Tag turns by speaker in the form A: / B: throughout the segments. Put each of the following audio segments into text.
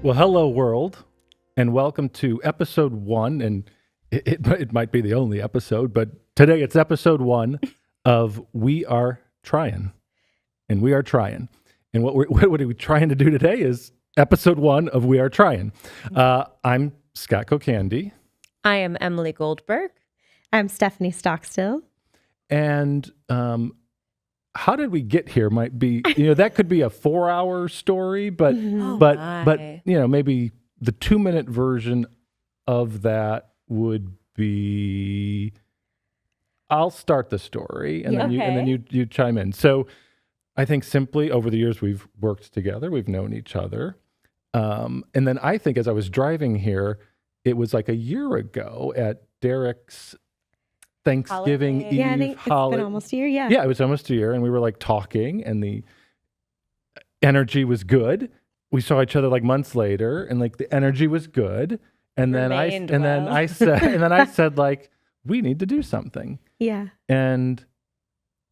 A: Well, hello, world, and welcome to episode 1. And it might be the only episode, but today it's episode 1 of We Are Tryin'. And we are trying. And what are we trying to do today is episode 1 of We Are Tryin'. I'm Scot Kokandy.
B: I am Emily Goldberg.
C: I'm Stephanie Stockstill.
A: And how did we get here might be, that could be a 4-hour story, but maybe the 2-minute version of that would be, I'll start the story and then you chime in. So I think simply over the years we've worked together, we've known each other. And then I think as I was driving here, it was like a year ago at Derek's Thanksgiving Eve
C: I think it's been almost a year.
A: Yeah, it was almost a year, and we were like talking, and the energy was good. We saw each other like months later, and like the energy was good. And then I said like, we need to do something.
C: Yeah.
A: And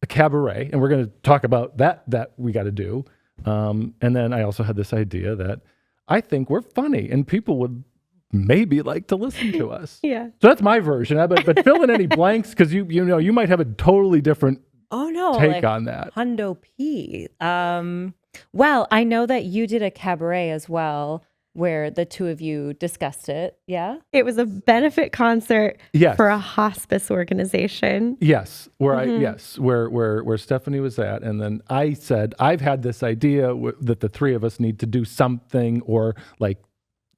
A: a cabaret, and we're going to talk about that we got to do. And then I also had this idea that I think we're funny, and people would maybe like to listen to us.
C: Yeah.
A: So that's my version. But fill in any blanks because you might have a totally different take on that.
B: Hundo P. Well, I know that you did a cabaret as well where the two of you discussed it. Yeah.
C: It was a benefit concert for a hospice organization.
A: Yes. Where Stephanie was at. And then I said, I've had this idea that the three of us need to do something or like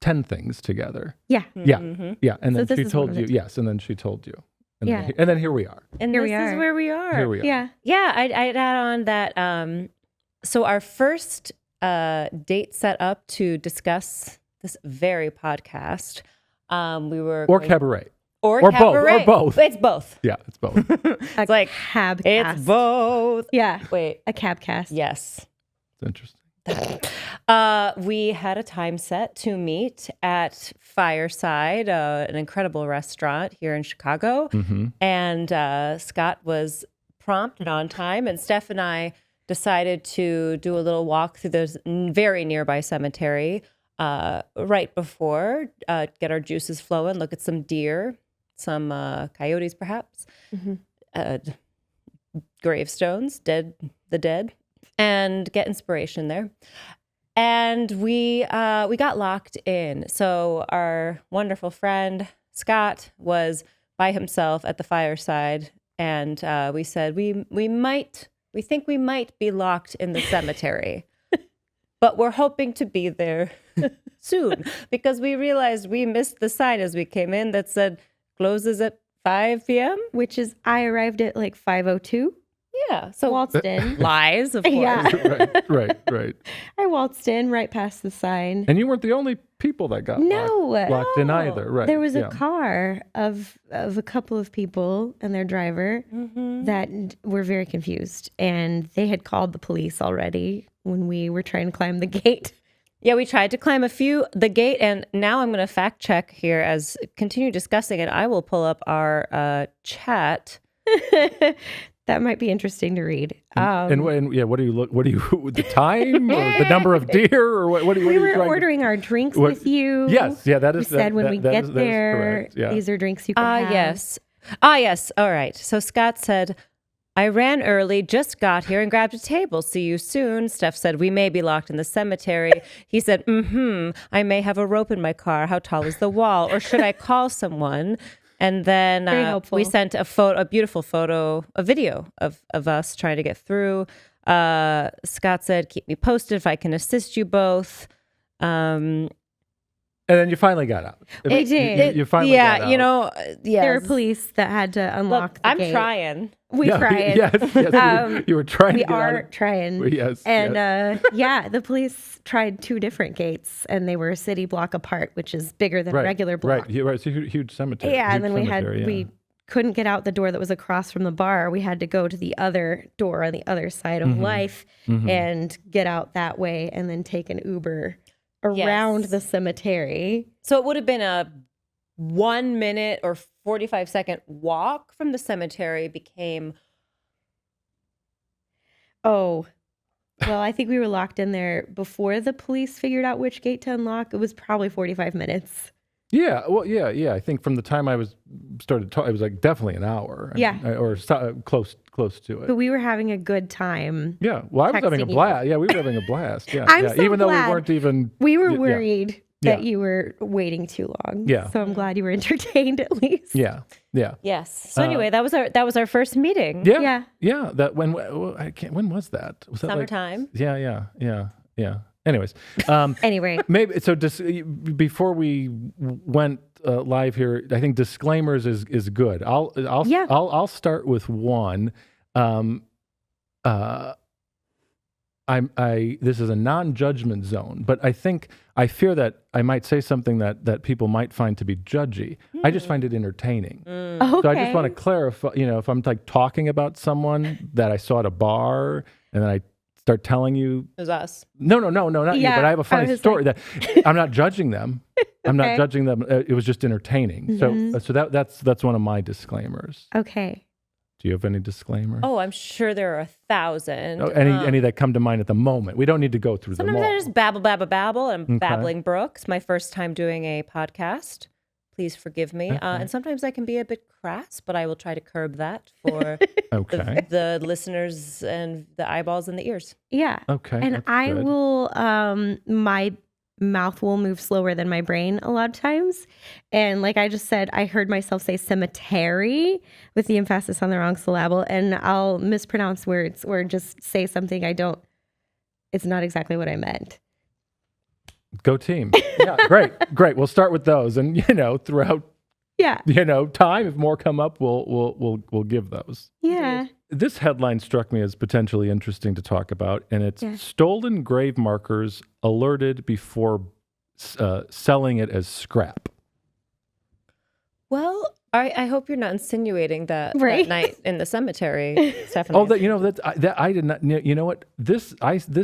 A: 10 things together.
C: Yeah.
A: Mm-hmm. Yeah. And then she told you. Yes. And then she told you. And then here we are.
B: And this is where we are.
A: Here we are.
C: Yeah.
B: Yeah. I'd add on that. So our first date set up to discuss this very podcast, we were
A: cabaret.
B: Or
A: cabaret.
B: Both. It's both.
A: Yeah, it's both.
B: It's like
C: cabcast.
B: It's both.
C: Yeah.
B: Wait.
C: A cabcast.
B: Yes.
A: It's interesting.
B: We had a time set to meet at Fireside, an incredible restaurant here in Chicago.
A: Mm-hmm.
B: And Scott was prompt and on time. And Steph and I decided to do a little walk through this very nearby cemetery right before, get our juices flowing, look at some deer, some coyotes perhaps, gravestones, the dead. And get inspiration there. And we got locked in. So our wonderful friend Scott was by himself at the fireside, and we said we think we might be locked in the cemetery, but we're hoping to be there soon because we realized we missed the sign as we came in that said closes at 5 p.m.,
C: which is I arrived at like 5:02.
B: Yeah, so
C: waltzed in.
B: Lies, of course.
C: Yeah.
A: Right.
C: I waltzed in right past the sign.
A: And you weren't the only people that got locked in either, right?
C: There was a car of a couple of people and their driver that were very confused, and they had called the police already when we were trying to climb the gate.
B: Yeah, we tried to climb the gate, and now I'm going to fact check here as continue discussing it. I will pull up our chat.
C: That might be interesting to read.
A: What do you look? What do you the time or the number of deer or what?
C: We were ordering our drinks with you.
A: Yes, yeah, that is.
C: We said when we get there, these are drinks you can have.
B: Yes. All right. So Scott said, I ran early, just got here and grabbed a table. See you soon. Steph said, we may be locked in the cemetery. He said, I may have a rope in my car. How tall is the wall? Or should I call someone? And then we sent a beautiful photo, a video of us trying to get through. Scott said, keep me posted if I can assist you both.
A: And then you finally got out.
C: We did.
A: You finally got out.
C: There were police that had to unlock the gate.
B: I'm trying.
C: We tried.
A: Yes, you were trying.
C: We are trying.
A: Yes.
C: And the police tried 2 different gates, and they were a city block apart, which is bigger than a regular block.
A: Right. It's a huge cemetery.
C: Yeah, and then we couldn't get out the door that was across from the bar. We had to go to the other door on the other side of life and get out that way, and then take an Uber around the cemetery.
B: So it would have been a 1 minute or 45-second walk from the cemetery became
C: Well, I think we were locked in there before the police figured out which gate to unlock. It was probably 45 minutes.
A: Yeah, well, yeah. I think from the time I started talking, it was like definitely an hour. Or close to it.
C: But we were having a good time.
A: Yeah, well, I was having a
C: texting you.
A: blast. Yeah, we were having a blast. Yeah,
C: I'm
A: yeah.
C: so
A: Even though we
C: glad.
A: weren't even.
C: We were
A: Yeah.
C: worried
A: Yeah.
C: that you were waiting too long.
A: Yeah.
C: So I'm glad you were entertained at least.
A: Yeah.
B: Yes. So anyway, that was our first meeting.
A: Yeah. That when was that? Was that
B: Summertime.
A: Yeah. Anyways,
C: Anyway.
A: maybe so. Before we went live here, I think disclaimers is good. I'll start with one. This is a non-judgment zone, but I fear that I might say something that people might find to be judgy. I just find it entertaining.
C: Okay.
A: So I just want to clarify, if I'm like talking about someone that I saw at a bar and then I start telling you,
B: It was us.
A: no, not you, but I have a funny story that I'm not judging them. I'm not judging them. It was just entertaining. So that's one of my disclaimers.
C: Okay.
A: Do you have any disclaimers?
B: Oh, I'm sure there are 1,000.
A: Oh, any that come to mind at the moment? We don't need to go through them
B: Sometimes
A: all.
B: I just babble. I'm babbling Brook. It's my first time doing a podcast. Please forgive me. And sometimes I can be a bit crass, but I will try to curb that for the listeners and the eyeballs and the ears.
C: Yeah.
A: Okay.
C: And
A: that's
C: I
A: good.
C: will, my mouth will move slower than my brain a lot of times. And like I just said, I heard myself say cemetery with the emphasis on the wrong syllable, and I'll mispronounce words or just say something it's not exactly what I meant.
A: Go team. Yeah, great. We'll start with those, and throughout time, if more come up, we'll give those.
C: Yeah.
A: This headline struck me as potentially interesting to talk about, and it's stolen grave markers alerted before selling it as scrap.
B: Well, I hope you're not insinuating that
C: Right.
B: that night in the cemetery, Stephanie.
A: Oh, that I did not. You know what? This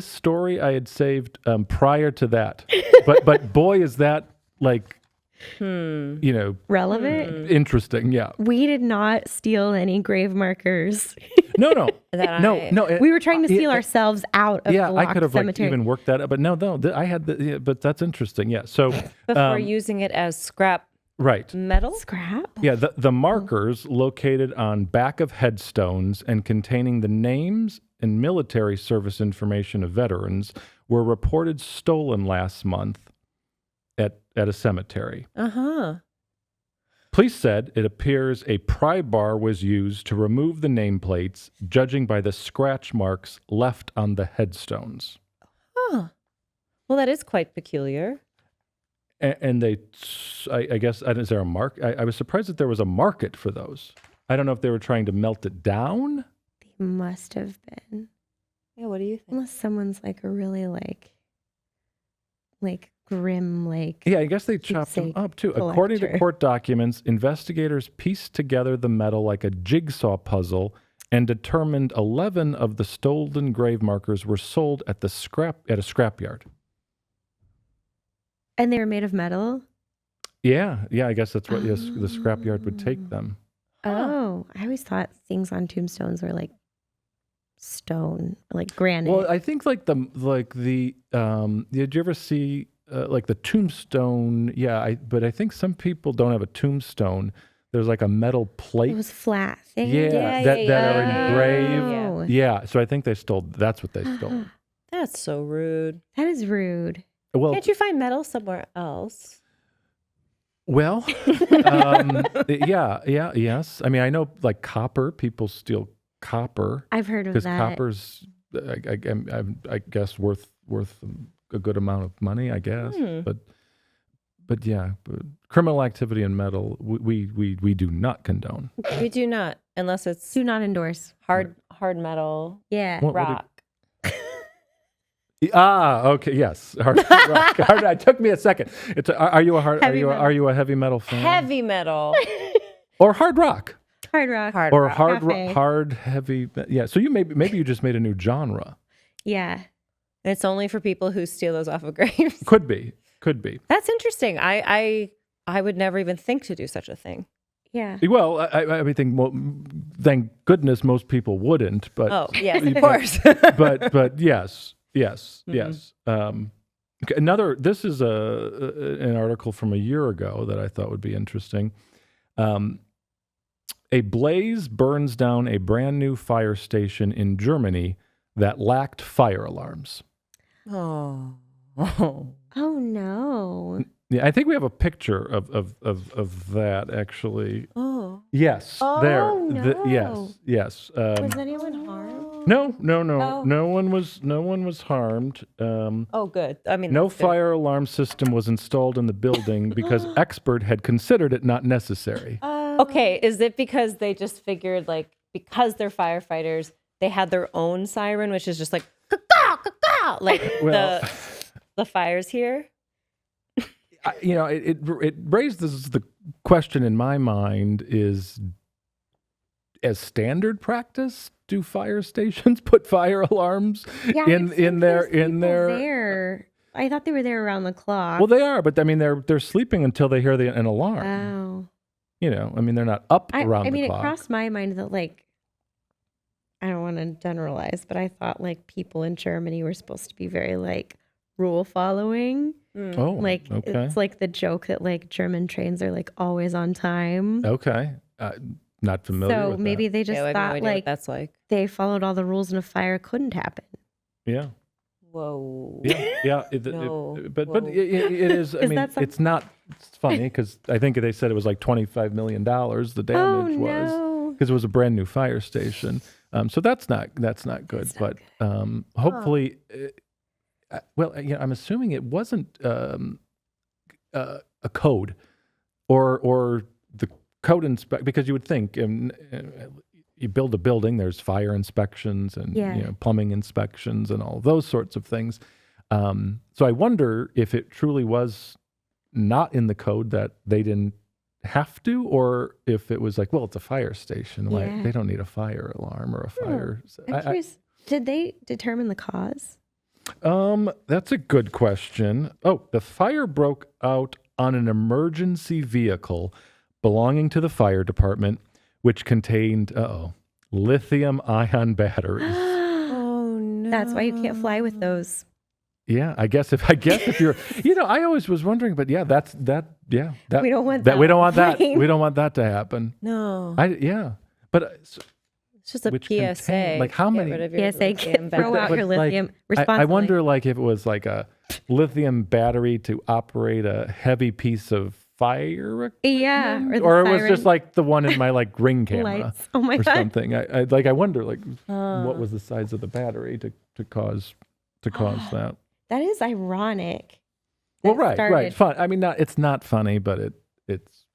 A: story I had saved prior to that, but boy, is that like
C: Relevant.
A: interesting. Yeah.
C: We did not steal any grave markers.
A: No.
B: That
C: We were trying to steal ourselves out of the
A: I
C: locked
A: could have
C: cemetery.
A: even worked that up, but no. I had but that's interesting. Yeah. So
B: before using it as scrap
A: right.
B: metal.
C: Scrap?
A: Yeah, the markers located on back of headstones and containing the names and military service information of veterans were reported stolen last month at a cemetery. Police said it appears a pry bar was used to remove the nameplates, judging by the scratch marks left on the headstones.
B: Huh. Well, that is quite peculiar.
A: And I guess, is there a mark? I was surprised that there was a market for those. I don't know if they were trying to melt it down.
C: They must have been.
B: Yeah, what do you think?
C: Unless someone's like a really like grim, like.
A: Yeah, I guess they chopped them up too. According to court documents, investigators pieced together the metal like a jigsaw puzzle and determined 11 of the stolen grave markers were sold at a scrapyard.
C: And they were made of metal?
A: Yeah, I guess that's what the scrapyard would take them.
C: Oh, I always thought things on tombstones were like stone, like granite.
A: Well, I think did you ever see like the tombstone? Yeah, but I think some people don't have a tombstone. There's like a metal plate.
C: It was flat thing.
A: That are engraved. Yeah, so I think that's what they stole.
B: That's so rude.
C: That is rude.
A: Well,
B: Can't you find metal somewhere else?
A: Well, yes. I mean, I know like copper. People steal copper.
C: I've heard of
A: because
C: that.
A: copper's, I guess, worth a good amount of money. I guess, but yeah, criminal activity in metal, we do not condone.
B: We do not, unless it's
C: Do not endorse.
B: hard metal
C: Yeah.
A: What-
B: rock.
A: Okay, yes. Hard rock. It took me a second. Are you a heavy metal fan?
B: Heavy metal.
A: Or hard rock?
C: Hard rock.
A: Hard heavy. Yeah. So maybe you just made a new genre.
C: Yeah.
B: It's only for people who steal those off of graves.
A: Could be.
B: That's interesting. I would never even think to do such a thing.
C: Yeah.
A: Well, I think, thank goodness most people wouldn't, but
B: Oh, yes, of course.
A: but yes. Okay, this is an article from a year ago that I thought would be interesting. A blaze burns down a brand new fire station in Germany that lacked fire alarms.
B: Oh.
C: Oh no.
A: Yeah, I think we have a picture of that actually.
B: Oh.
A: Yes,
C: Oh,
A: there.
C: no.
A: Yes.
C: Was anyone harmed?
A: No.
C: Oh.
A: No one was harmed.
B: Oh, good. I mean,
A: No
B: that's good.
A: fire alarm system was installed in the building because expert had considered it not necessary.
B: Okay, is it because they just figured, like, because they're firefighters, they had their own siren, which is just like, caw, caw, like
A: Well,
B: the fires here?
A: it raises the question in my mind: is as standard practice, do fire stations put fire alarms in their
C: there? I thought they were there around the clock.
A: Well, they are, but I mean, they're sleeping until they hear an alarm.
C: Oh.
A: I mean, they're not up around
C: I mean,
A: the
C: it
A: clock.
C: crossed my mind that, like, I don't want to generalize, but I thought, like, people in Germany were supposed to be very, like, rule following.
A: Oh,
C: Like,
A: okay.
C: it's like the joke that, like, German trains are, like, always on time.
A: Okay. Not familiar
C: So
A: with
C: maybe
A: that.
C: they just
B: Yeah, I have no
C: thought,
B: idea what
C: like,
B: that's like.
C: they followed all the rules and a fire couldn't happen.
A: Yeah.
B: Whoa.
A: Yeah.
B: No.
A: But
B: Whoa.
A: it is, I
C: Is
A: mean,
C: that some-
A: it's not, it's funny because I think they said it was like $25 million the damage was.
C: No.
A: Because it was a brand new fire station. So that's not good. But hopefully, I'm assuming it wasn't a code or the code inspect, because you would think you build a building, there's fire inspections and plumbing inspections and all those sorts of things. So I wonder if it truly was not in the code that they didn't have to, or if it was like, well, it's a fire station, like they don't need a fire alarm or a fire.
C: I'm curious, did they determine the cause?
A: That's a good question. Oh, the fire broke out on an emergency vehicle belonging to the fire department, which contained lithium-ion batteries.
B: Oh no.
C: That's why you can't fly with those.
A: Yeah, I guess if you're, I always was wondering, but yeah, that
C: We don't want
A: we don't want that.
C: plane.
A: We don't want that to happen.
B: No.
A: But
B: It's just a
A: which
B: PSA.
A: contain- like, how
B: Get
A: many-
B: rid of your
C: PSA,
B: lithium
C: throw out
B: battery.
C: your
A: like,
C: lithium
A: I
C: responsibly.
A: wonder, like, if it was like a lithium battery to operate a heavy piece of fire,
C: Yeah,
A: or it was
C: siren
A: just like the one in my like ring camera
C: lights. Oh my
A: or
C: god.
A: something. I wonder, like, what was the size of the battery to cause that.
C: That is ironic.
A: Well,
C: That
A: right.
C: started-
A: Fun. I mean, it's not funny, but it's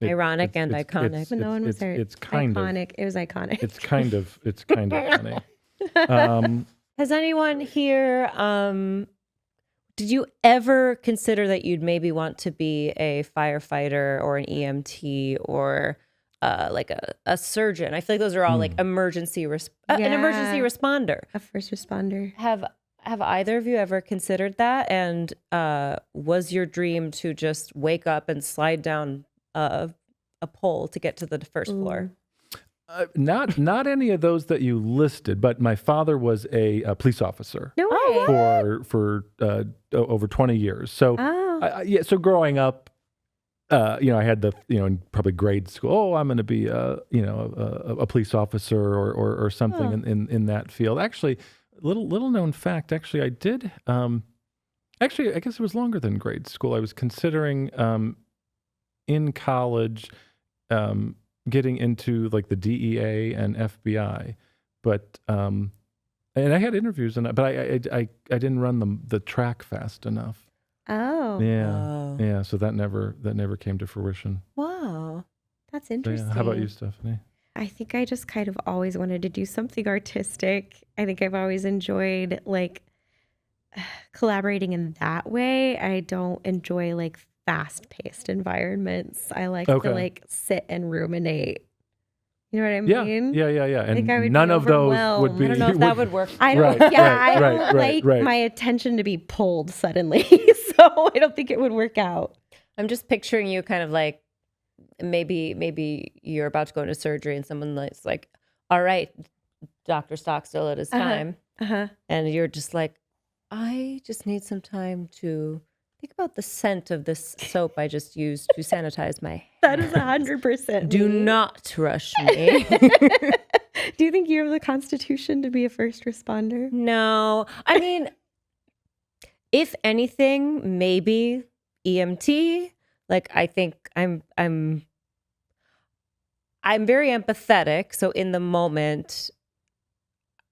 B: Ironic and iconic.
C: But no one was there.
A: It's kind
C: iconic. It was iconic.
A: it's kind of funny.
B: Has anyone here, did you ever consider that you'd maybe want to be a firefighter or an EMT or like a surgeon? I feel like those are all like an emergency responder.
C: A first responder.
B: Have either of you ever considered that? And was your dream to just wake up and slide down a pole to get to the first floor?
A: Not any of those that you listed, but my father was a police officer
C: No way.
A: for over 20 years. So so growing up, I had in probably grade school, I'm going to be a police officer or something in that field. Actually, little known fact. Actually, I did. Actually, I guess it was longer than grade school. I was considering in college getting into like the DEA and FBI, but and I had interviews and but I didn't run the track fast enough.
C: Oh.
A: Yeah. So that never came to fruition.
B: Wow.
C: That's
A: So,
C: interesting.
A: How about you, Stephanie?
C: I think I just kind of always wanted to do something artistic. I think I've always enjoyed like collaborating in that way. I don't enjoy like fast-paced environments. I like to like sit and ruminate. You know what I mean?
A: Yeah. And
C: think I would
A: none
C: be
A: of those would
C: overwhelmed.
A: be.
B: I don't know if that would work.
C: I don't.
A: Right,
C: I
A: right,
C: don't
A: right,
C: like my attention to be pulled suddenly, so I don't think it would work out.
B: I'm just picturing you kind of like maybe you're about to go into surgery and someone is like, all right, Dr. Stockstill, it is time. And you're just like, I just need some time to think about the scent of this soap I just used to sanitize my
C: That is 100%.
B: Do not rush me.
C: Do you think you have the constitution to be a first responder?
B: No. I mean, if anything, maybe EMT. Like, I think I'm very empathetic. So in the moment,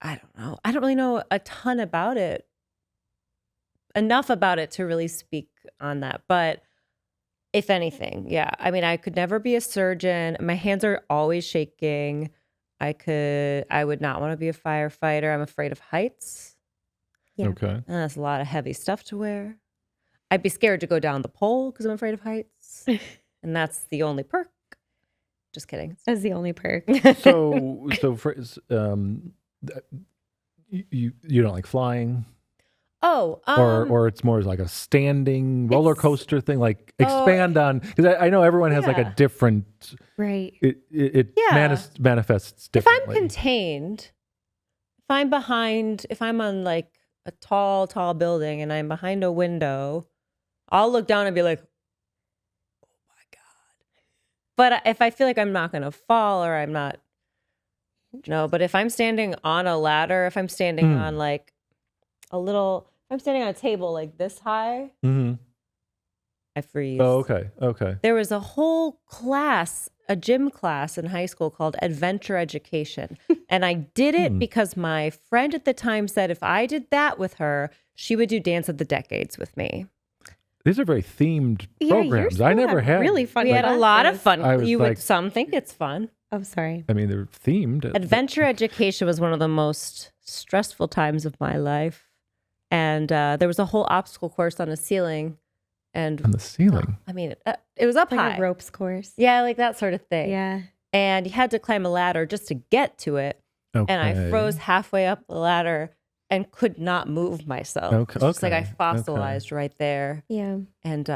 B: I don't know. I don't really know a ton about it. Enough about it to really speak on that. But if anything, yeah. I mean, I could never be a surgeon. My hands are always shaking. I would not want to be a firefighter. I'm afraid of heights.
C: Yeah.
A: Okay.
B: And that's a lot of heavy stuff to wear. I'd be scared to go down the pole because I'm afraid of heights. And that's the only perk. Just kidding.
C: That's the only perk.
A: So for, you don't like flying?
B: Oh,
A: or it's more like a standing roller coaster thing. Like expand on, because I know everyone has like a different,
C: right?
A: It manifests
B: If
A: differently.
B: I'm contained, if I'm on like a tall building and I'm behind a window, I'll look down and be like, oh my God. But if I feel like I'm not going to fall or I'm not, no, but if I'm standing on a ladder, if I'm standing on like I'm standing on a table like this high, I freeze.
A: Oh, okay.
B: There was a whole class, a gym class in high school called Adventure Education. And I did it because my friend at the time said if I did that with her, she would do Dance of the Decades with me.
A: These are very themed
C: Yeah,
A: programs.
C: yours
A: I never
C: have
A: had.
C: really fun.
B: We had a lot of fun.
A: I was
B: You
A: like-
B: would some think it's fun.
C: Oh, sorry.
A: I mean, they're themed.
B: Adventure Education was one of the most stressful times of my life. And there was a whole obstacle course on a ceiling. And
A: On the ceiling.
B: I mean, it was up
C: Like
B: high.
C: a ropes course.
B: Yeah, like that sort of thing.
C: Yeah.
B: And you had to climb a ladder just to get to it.
A: Okay.
B: And I froze halfway up the ladder and could not move myself.
A: Okay,
B: It's just like I
A: okay,
B: fossilized right there.
C: Yeah.
B: And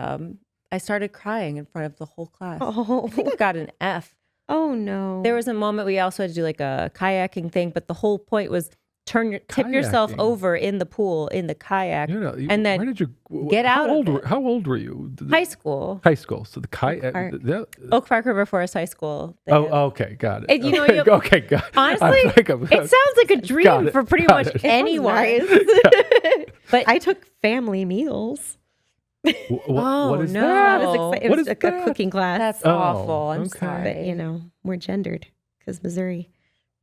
B: I started crying in front of the whole class.
C: Oh.
B: I think I got an F.
C: Oh no.
B: There was a moment we also had to do like a kayaking thing, but the whole point was tip yourself
A: Kayaking?
B: over in the pool, in the kayak, and then
A: where did you
B: get out of it.
A: How old were you?
B: High school.
A: High school. So the kayak.
C: Park.
B: Oak Park River Forest High School. They
A: Oh,
B: had-
A: okay, got it.
B: And, you know,
A: okay,
B: you-
A: okay, got it.
B: Honestly, it sounds like a dream for pretty much anyone.
C: Nice.
B: But
C: I took family meals.
A: What is
B: no.
A: that?
C: It
A: What
C: was
A: is
C: a
A: that?
C: cooking class.
B: that's
A: Oh,
B: awful. I'm
A: okay.
B: sorry.
C: But, you know, we're gendered because Missouri.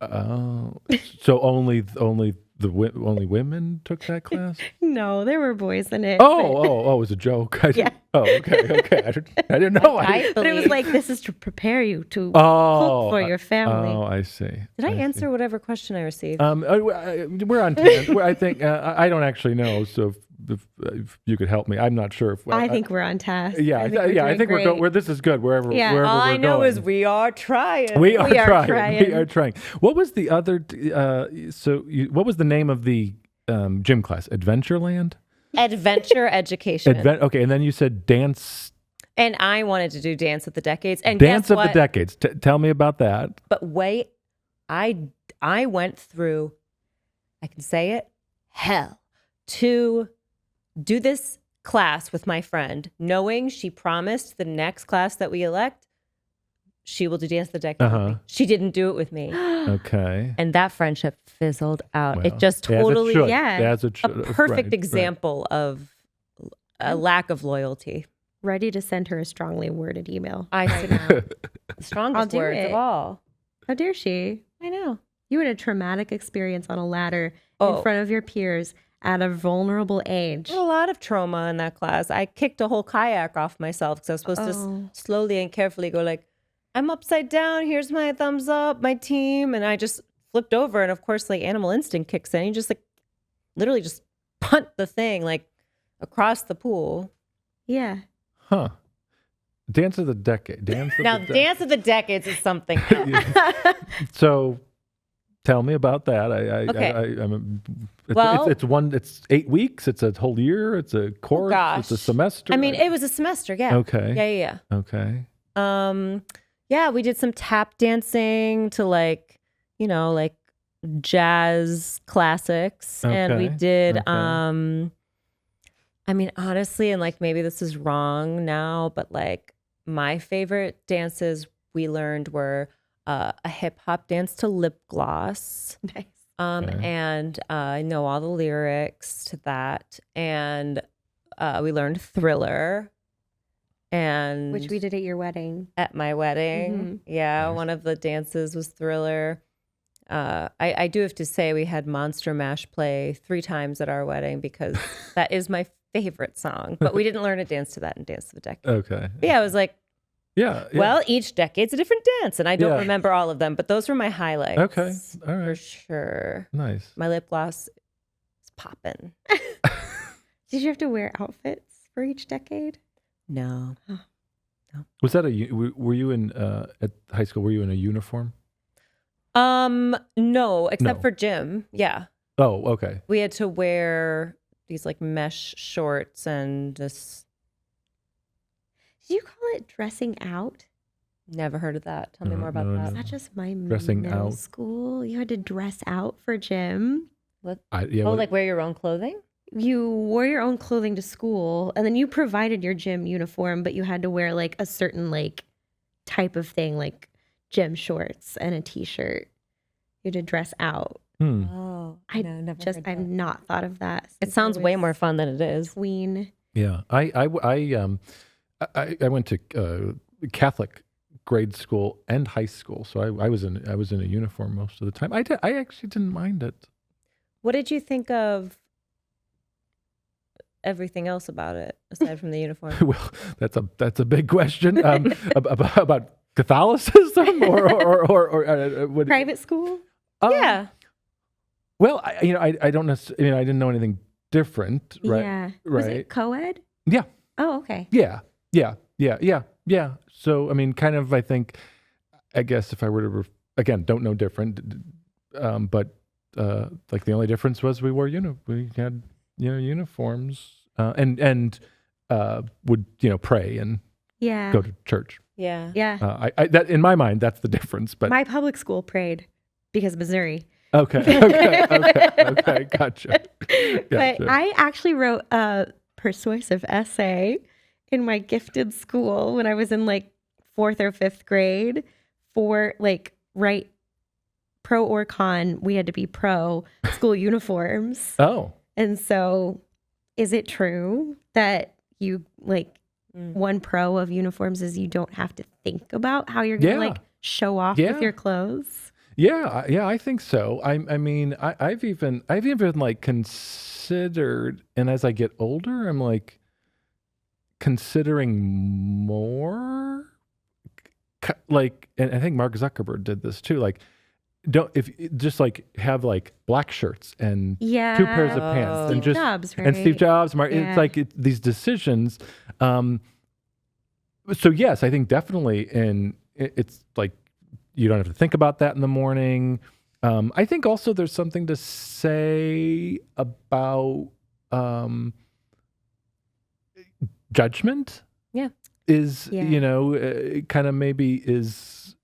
A: Oh, so only only women took that class?
C: No, there were boys in it.
A: Oh, it was a joke.
C: Yeah.
A: Oh, okay. I didn't know.
C: But it was like, this is to prepare you to
A: Oh,
C: cook for your family.
A: Oh, I see.
B: Did I
A: see.
B: answer whatever question I received?
A: We're on tangent. I think I don't actually know. So if you could help me, I'm not sure. If
C: I think we're on task.
A: Yeah, I think
C: we're
A: we're this is good. Wherever
C: Yeah.
A: wherever
B: All
A: we're
B: I know
A: going.
B: is we are trying.
A: We are trying.
C: trying.
A: We are trying. What was the other? What was the name of the gym class? Adventureland.
B: Adventure Education.
A: Okay, and then you said dance.
B: And I wanted to do Dance of the Decades. And
A: Dance
B: guess
A: of
B: what?
A: the Decades. Tell me about that.
B: But wait, I went through, I can say it, hell, to do this class with my friend, knowing she promised the next class that we elect, she will do Dance of the Decades with me. She didn't do it with me.
A: Okay.
B: And that friendship fizzled out.
A: Well,
B: it just
A: as it
B: totally,
A: should.
C: yeah,
A: As it
B: a
A: should.
B: perfect
A: Right.
B: example of a lack of loyalty.
C: ready to send her a strongly worded email.
B: I
C: right
B: know.
C: now.
B: The strongest
C: I'll do
B: words
C: it.
B: of all.
C: How dare she?
B: I know.
C: You had a traumatic experience on a ladder
B: Oh.
C: in front of your peers at a vulnerable age.
B: A lot of trauma in that class. I kicked a whole kayak off myself because I was supposed to
C: Oh.
B: slowly and carefully go like, I'm upside down. Here's my thumbs up, my team. And I just flipped over. And of course, like animal instinct kicks in. You just like literally just punt the thing like across the pool.
C: Yeah.
A: Huh. Dance of the Decade. Dance of
B: Now,
A: the
B: Dance of the Decades is something else.
A: So, tell me about that.
B: Okay.
A: It's 8 weeks. It's a whole year. It's a course.
B: gosh.
A: It's a semester.
B: I mean, it was a semester. Yeah.
A: Okay.
B: Yeah.
A: Okay.
B: Yeah, we did some tap dancing to like, like jazz classics. And we
A: Okay,
B: did,
A: okay.
B: I mean, honestly, and like maybe this is wrong now, but like my favorite dances we learned were a hip hop dance to Lip Gloss.
C: Nice.
A: Okay.
B: And I know all the lyrics to that. And we learned Thriller. And
C: Which we did at your wedding.
B: at my wedding. Yeah,
A: Nice.
B: one of the dances was Thriller. I do have to say we had Monster Mash play 3 times at our wedding because that is my favorite song. But we didn't learn to dance to that in Dance of the Decade.
A: Okay.
B: But yeah, I was like,
A: Yeah.
B: well, each decade's a different dance, and I don't
A: Yeah.
B: remember all of them, but those were my highlights.
A: Okay. All
B: For
A: right.
B: sure.
A: Nice.
B: My lip gloss is popping.
C: Did you have to wear outfits for each decade?
B: No.
A: Was that were you in at high school? Were you in a uniform?
B: No, except
A: No.
B: for gym. Yeah.
A: Oh, okay.
B: We had to wear these like mesh shorts and just
C: Did you call it dressing out?
B: never heard of that. Tell me
A: No,
B: more about
A: no,
B: that.
C: Is that just my
A: Dressing
C: middle
A: out.
C: school? You had to dress out for gym.
B: Oh, like wear your own clothing?
C: You wore your own clothing to school, and then you provided your gym uniform, but you had to wear like a certain like type of thing, like gym shorts and a t-shirt. You had to dress out.
B: Oh,
C: I
B: no, never
C: Just
B: heard
C: I've
B: that.
C: not thought of that.
B: It sounds way more fun than it is.
C: Tween.
A: Yeah. I went to Catholic grade school and high school, so I was in a uniform most of the time. I actually didn't mind it.
B: What did you think of everything else about it aside from the uniform?
A: Well, that's a big question about Catholicism or what?
C: Private school?
B: Yeah.
A: Well, I don't necessarily. I didn't know anything different, right?
C: Yeah. Was
A: Right.
C: it co-ed?
A: Yeah.
C: Oh, okay.
A: Yeah. So, kind of, I guess if I were to, again, don't know different, but like the only difference was we had, uniforms, and would, pray and
C: Yeah.
A: go to church.
B: Yeah.
C: Yeah.
A: That in my mind, that's the difference, but
C: My public school prayed because of Missouri.
A: okay. Gotcha.
C: But I actually wrote a persuasive essay in my gifted school when I was in like 4th or 5th grade for like write pro or con. We had to be pro school uniforms.
A: Oh,
C: And so is it true that you like one pro of uniforms is you don't have to think about how you're going to
A: Yeah.
C: like show off
A: Yeah.
C: with your clothes?
A: yeah, I think so. I've even like considered, and as I get older, I'm like considering more, like, and I think Mark Zuckerberg did this too. Like, just like have like black shirts and
C: Yeah.
A: 2 pairs of pants and
C: Steve
A: just
C: Jobs,
A: and Steve
C: right?
A: Jobs, Mark.
C: Yeah.
A: It's like these decisions. So yes, I think definitely, and it's like you don't have to think about that in the morning. I think also there's something to say about judgment.
B: Yeah.
A: Is
C: Yeah.
A: kind of maybe is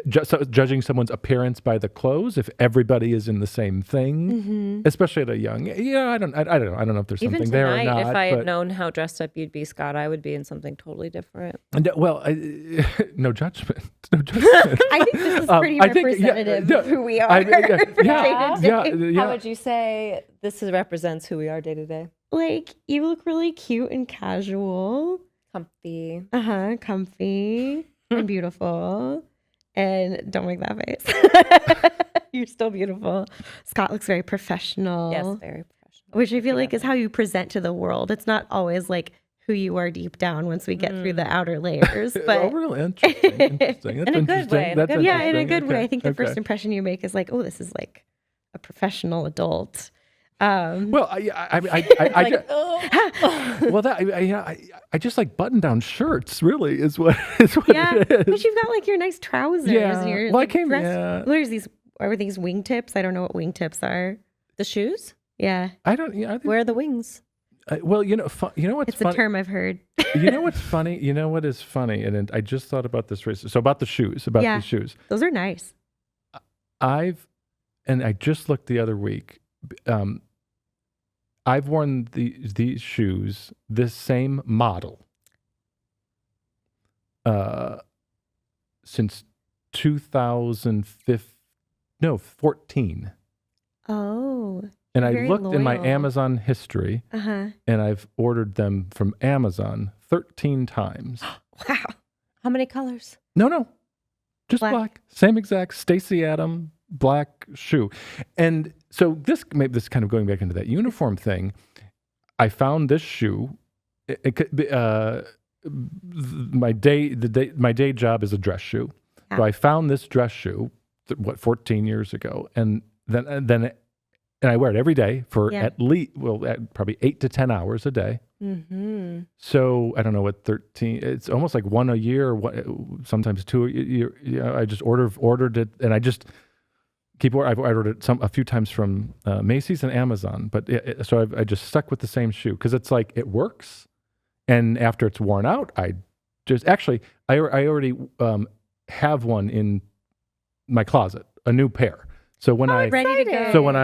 A: judging someone's appearance by the clothes if everybody is in the same thing,
C: Mm-hmm.
A: especially at a young. I don't know if there's
B: Even
A: something there or
B: tonight,
A: not.
B: if I had
A: but-
B: known how dressed up you'd be, Scott, I would be in something totally different.
A: And, well, no judgment. No judgment.
C: I think this is pretty
A: I think- yeah,
C: representative
A: yeah,
C: of who we are.
A: I- yeah,
C: day-to-day.
B: How would you say this represents who we are day to day?
C: Like, you look really cute and casual.
B: Comfy.
C: Comfy and beautiful. And don't make that face. You're still beautiful. Scott looks very professional.
B: Yes, very professional.
C: Which I feel like is how you present to the world. It's not always like who you are deep down once we get through the outer layers.
A: Oh,
C: But
A: really interesting. That's
B: In a good
A: interesting.
B: way, in a
A: That's
B: good
C: yeah, in a
A: interesting.
C: good way.
A: Okay,
C: I think the
A: okay.
C: first impression you make is like, oh, this is like a professional adult.
A: Well, I
B: Like,
A: ju-
B: oh.
A: well, I just like button-down shirts. Really, is what
C: Yeah,
A: it is.
C: but you've got like your nice trousers.
A: Yeah.
C: And your,
A: Well, I
C: like,
A: came-
C: dress.
A: yeah.
C: What are these? Are these wingtips? I don't know what wingtips are.
B: The shoes?
C: Yeah.
A: I don't. Yeah, I think,
B: Where are the wings?
A: Well, you know what's
C: It's a
A: funny?
C: term I've heard.
A: You know what's funny? You know what is funny? And I just thought about this recently. So about the shoes,
C: Yeah.
A: these shoes.
C: Those are nice.
A: I just looked the other week. I've worn these shoes, this same model, since 14.
C: Oh.
A: And I
C: Very
A: looked in my
C: loyal.
A: Amazon history,
C: Uh-huh.
A: and I've ordered them from Amazon 13 times.
C: Wow.
B: How many colors?
A: No, just
C: Black.
A: black. Same exact Stacey Adam black shoe. And so maybe this is kind of going back into that uniform thing. I found this shoe. My day job is a dress shoe. So I found this dress shoe 14 years ago, and then I wear it every day for at least probably 8 to 10 hours a day.
B: Mm-hmm.
A: So I don't know what 13. It's almost like one a year, sometimes two a year. I just ordered it, and I just keep. I've ordered it a few times from Macy's and Amazon, but so I just stuck with the same shoe because it's like it works. And after it's worn out, I already have one in my closet, a new pair. So when
C: Ready to go.
A: so when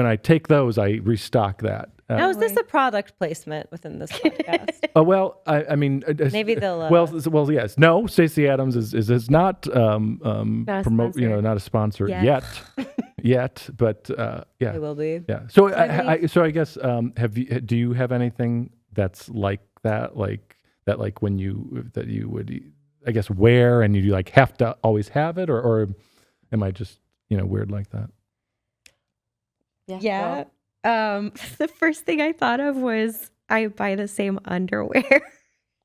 A: I take those, I restock that.
B: Now, is this a product placement within this podcast?
A: Well, I mean,
B: Maybe they'll.
A: well, yes. No, Stacey Adams is not promote.
C: sponsor.
A: Not a sponsor
C: Yet.
A: yet. But yeah,
B: It will be.
A: yeah. So I guess do you have anything that's like that, like when you would, I guess, wear and you like have to always have it, or am I just weird like that?
C: Yeah. The first thing I thought of was I buy the same underwear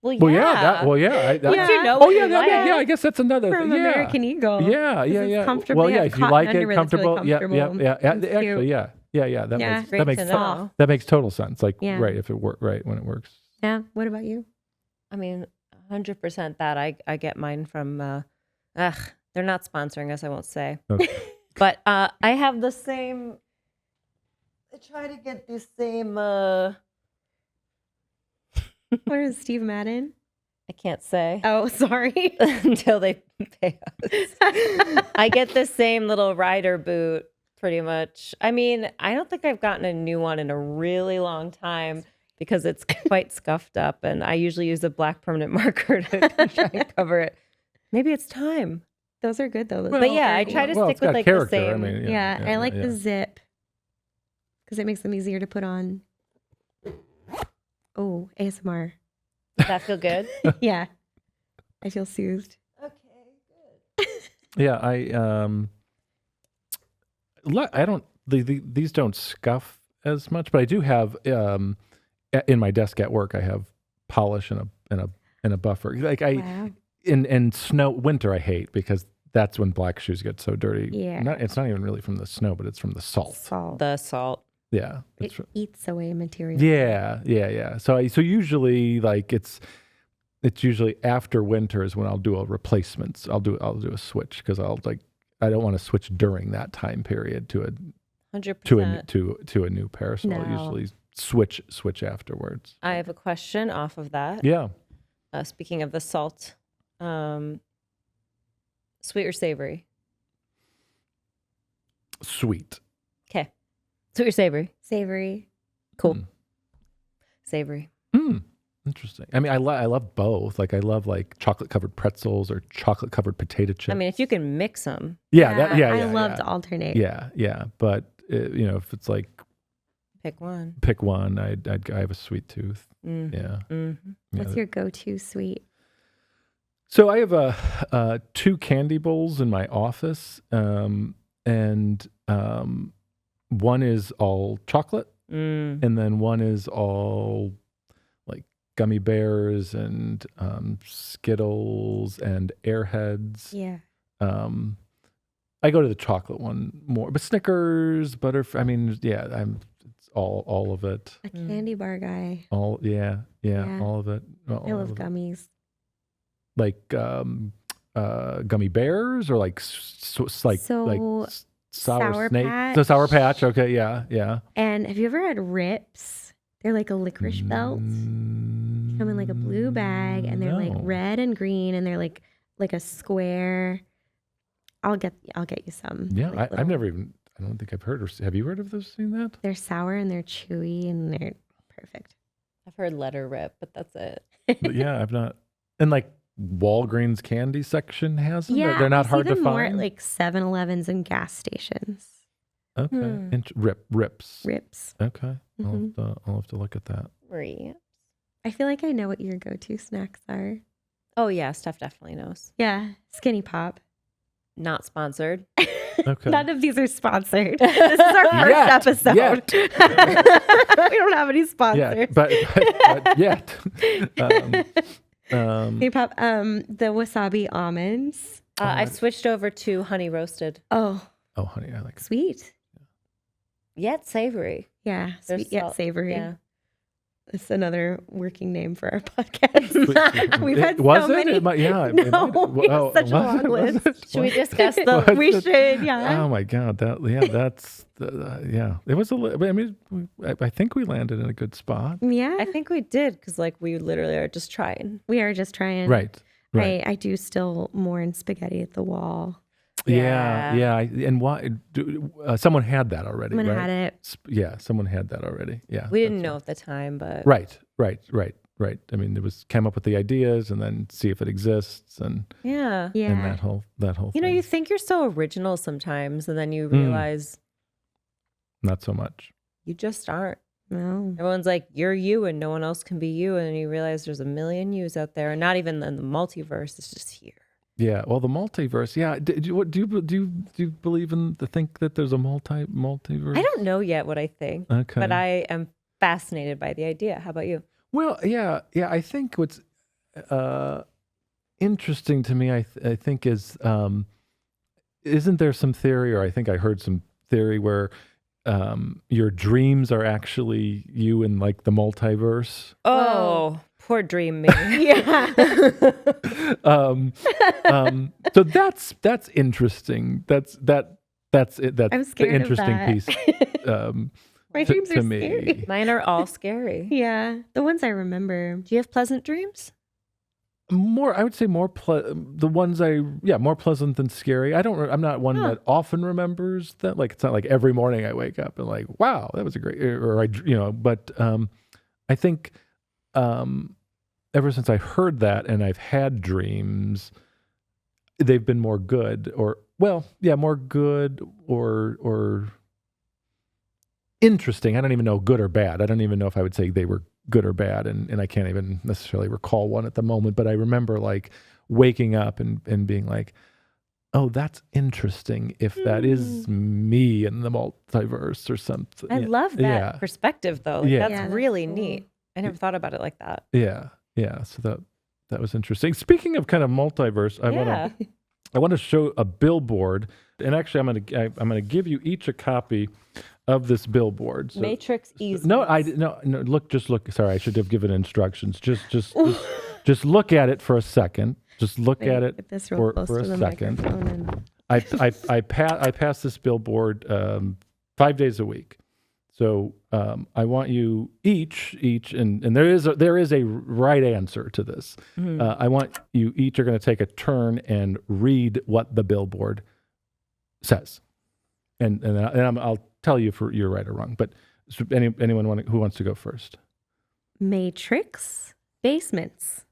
B: Well, yeah.
A: Well, yeah.
B: Once you know
A: Oh,
B: what
A: yeah,
B: you like.
A: I guess that's another
C: from
A: thing. Yeah.
C: American Eagle.
A: Yeah.
C: It's comfortable.
A: Well,
C: They
A: yeah,
C: have
A: if you
C: cotton
A: like it,
C: underwear that's really
A: comfortable.
C: comfortable.
A: Yeah.
C: It's
A: Actually,
C: cute.
A: yeah. That
C: Yeah.
A: makes
B: Great
A: that makes
B: to know.
A: that makes total sense. Like,
C: Yeah.
A: right, if it works, right, when it works.
C: Yeah. What about you?
B: I mean, 100% that I get mine from. They're not sponsoring us. I won't say.
A: Okay.
B: But I have the same. I try to get the same.
C: What is Steve Madden?
B: I can't say
C: Oh, sorry.
B: until they pay us. I get the same little rider boot, pretty much. I mean, I don't think I've gotten a new one in a really long time because it's quite scuffed up, and I usually use a black permanent marker to try and cover it. Maybe it's time.
C: Those are good though. Those
A: Well,
B: But yeah,
C: are
B: I
C: pretty.
B: try to
A: Well,
B: stick
A: it's got
B: with like the
A: character.
B: same.
A: I mean,
C: Yeah, I like
A: yeah.
C: the zip because it makes them easier to put on. Oh, ASMR.
B: Does that feel good?
C: Yeah, I feel soothed.
B: Okay, good.
A: Yeah, I don't. These don't scuff as much, but I do have in my desk at work. I have polish and a buffer. Like
C: Wow.
A: in winter, I hate because that's when black shoes get so dirty.
C: Yeah.
A: It's not even really from the snow, but it's from the salt.
C: Salt.
B: The salt.
A: Yeah,
C: It eats away material.
A: yeah. So usually like it's usually after winter is when I'll do a replacements. I'll do a switch because I don't want to switch during that time period to
B: 100%.
A: to a new pair. So I'll
C: No.
A: usually switch afterwards.
B: I have a question off of that.
A: Yeah.
B: Speaking of the salt, sweet or savory?
A: Sweet.
B: Okay. Sweet or savory?
C: Savory.
B: Cool.
A: Mm.
B: Savory.
A: Interesting. I mean, I love both. Like I love like chocolate covered pretzels or chocolate covered potato chips.
B: I mean, if you can mix them.
C: I love to alternate.
A: Yeah. But if it's like
B: Pick one.
A: pick one, I have a sweet tooth.
B: Mm.
A: Yeah.
B: Mm-hmm.
C: What's
A: Yeah.
C: your go-to sweet?
A: So I have 2 candy bowls in my office, and one is all chocolate,
B: Mm.
A: and then one is all like gummy bears and Skittles and Airheads.
C: Yeah.
A: I go to the chocolate one more, but Snickers, Butterfinger. I mean, yeah, it's all of it.
C: A candy bar guy.
A: All
C: Yeah.
A: all of it.
C: I love
A: gummies.
C: gummies.
A: Like gummy bears or like like sour
C: Sour
A: snake.
C: Patch.
A: The Sour Patch. Okay, yeah.
C: And have you ever had Rips? They're like a licorice belt. They come in like a blue bag, and they're like red and green, and they're like a square. I'll get you some.
A: Yeah,
C: like
A: I've never even. I don't think I've heard or have you heard of those? Seen that?
C: They're sour and they're chewy and they're perfect.
B: I've heard letter rip, but that's it.
A: But yeah, I've not. And like Walgreens candy section has them.
C: Yeah,
A: They're not
C: I see
A: hard to
C: them more at
A: find.
C: like 7-Elevens and gas stations.
A: Okay, and rips.
C: Rips.
A: Okay, I'll have to look at that.
B: Rips.
C: I feel like I know what your go-to snacks are.
B: Oh yeah, Steph definitely knows.
C: Yeah, Skinny Pop.
B: Not sponsored.
A: Okay.
C: None of these are sponsored. This is our first episode.
A: Yet.
C: We don't have any sponsors.
A: Yeah, but yet.
C: Skinny Pop. The wasabi almonds.
B: I've switched over to honey roasted.
C: Oh,
A: honey, I like it.
C: sweet.
B: Yet savory.
C: Yeah,
B: There's
C: sweet yet
B: salt.
C: savory.
B: Yeah.
C: It's another working name for our podcast. We've had
A: Was
C: so
A: it?
C: many.
A: It might, yeah.
C: No, we have such a long list.
B: Should we discuss the?
A: Was
C: We
A: it?
C: should, yeah.
A: Oh my God! Yeah. It was a little. I mean, I think we landed in a good spot.
C: Yeah,
B: I think we did because like we literally are just trying.
C: we are just trying.
A: Right.
C: I do still mourn spaghetti at the wall.
A: Yeah. And why? Someone had that already.
C: Someone
A: right?
C: had it.
A: Yeah, someone had that already. Yeah.
B: We didn't know at the time, but
A: Right. I mean, came up with the ideas and then see if it exists and
B: yeah.
A: and that whole
B: You
A: thing.
B: know, you think you're so original sometimes, and then you realize
A: Not so much.
B: you just aren't.
C: No.
B: Everyone's like, you're you, and no one else can be you, and you realize there's a million yous out there, and not even in the multiverse. It's just here.
A: Yeah. Well, the multiverse. Yeah. Do you believe in think that there's a multiverse?
B: I don't know yet what I think,
A: Okay.
B: but I am fascinated by the idea. How about you?
A: Well, yeah. I think what's interesting to me, I think is, isn't there some theory, or I think I heard some theory where your dreams are actually you in like the multiverse.
B: Oh, poor dream me.
C: Yeah.
A: So that's interesting. That's it. That's
C: I'm
A: the
C: scared of
A: interesting
C: that.
A: piece.
C: My dreams
A: to
C: are
A: me.
C: scary.
B: Mine are all scary.
C: Yeah, the ones I remember.
B: Do you have pleasant dreams?
A: I would say more the ones more pleasant than scary. I'm not one that often remembers that. Like, it's not like every morning I wake up and like, wow, that was a great, but I think ever since I heard that and I've had dreams, they've been more good more good or interesting. I don't even know good or bad. I don't even know if I would say they were good or bad, and I can't even necessarily recall one at the moment, but I remember like waking up and being like, oh, that's interesting if that is me in the multiverse or something.
B: I love that perspective, though. Like,
A: Yeah.
B: that's
C: Yeah, that's
B: really
C: cool.
B: neat. I never thought about it like that.
A: Yeah. So that was interesting. Speaking of kind of multiverse, I want to show a billboard, and actually I'm gonna give you each a copy of this billboard. So,
B: Matrix easy.
A: no, just look. Sorry, I should have given instructions. Just look at it for a second. Just look at it
C: Get this real close
A: for
C: to
A: a
C: the
A: second.
C: microphone and-
A: I pass this billboard 5 days a week. So I want you each, and there is a right answer to this. I want you each are going to take a turn and read what the billboard says, and I'll tell you if you're right or wrong. But anyone who wants to go first?
C: Matrix basements.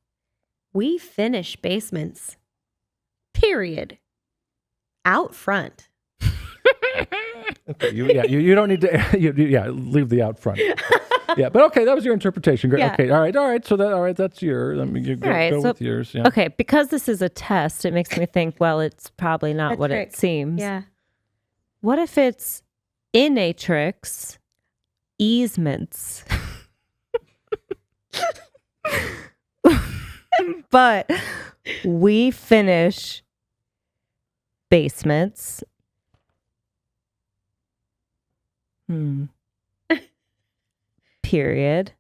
C: We finish basements. Period. Out front.
A: Okay, you don't need to leave the out front. Yeah, but okay, that was your interpretation. Great.
C: Yeah.
A: Okay, all right. So that's yours. Let me go with yours. Yeah.
B: Okay, because this is a test, it makes me think, well, it's probably not
C: A
B: what
C: trick.
B: it seems.
C: Yeah.
B: What if it's Inatrix easements? But we finish basements. Period.